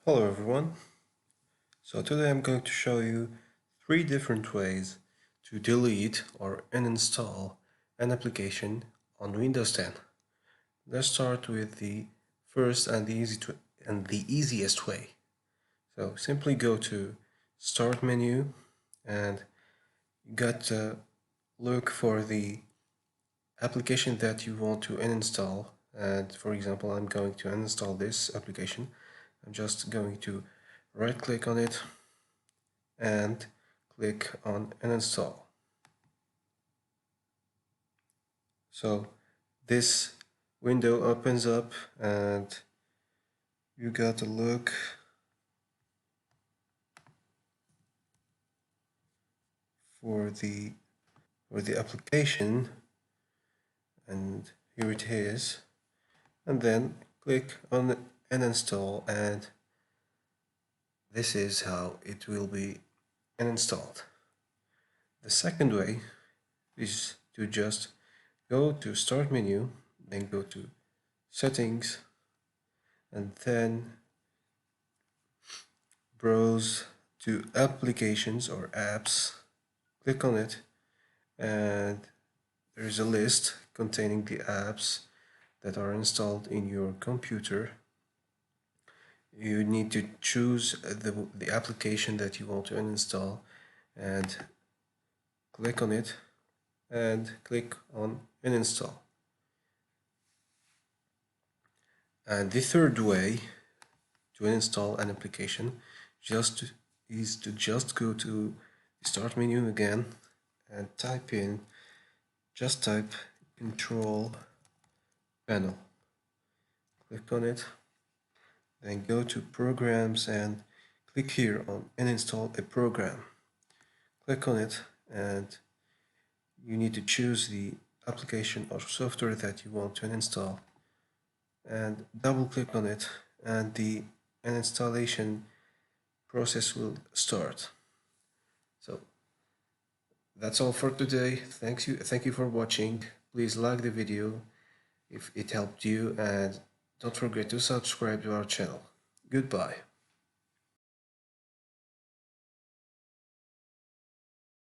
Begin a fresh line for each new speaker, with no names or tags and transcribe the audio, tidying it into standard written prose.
Hello everyone. So today I'm going to show you 3 different ways to delete or uninstall an application on Windows 10. Let's start with the first and the easiest way. So simply go to Start menu and you got to look for the application that you want to uninstall. And for example, I'm going to uninstall this application. I'm just going to right click on it and click on uninstall. So this window opens up and you got to look for the application, and here it is, and then click on uninstall, and this is how it will be uninstalled. The second way is to just go to Start menu, then go to Settings, and then browse to Applications or Apps. Click on it, and there is a list containing the apps that are installed in your computer. You need to choose the application that you want to uninstall and click on it and click on uninstall. And the third way to uninstall an application is to just go to the Start menu again and type Control Panel. Click on it, then go to Programs and click here on Uninstall a program. Click on it, and you need to choose the application or software that you want to uninstall and double click on it, and the uninstallation process will start. So that's all for today. Thank you for watching. Please like the video if it helped you, and don't forget to subscribe to our channel. Goodbye.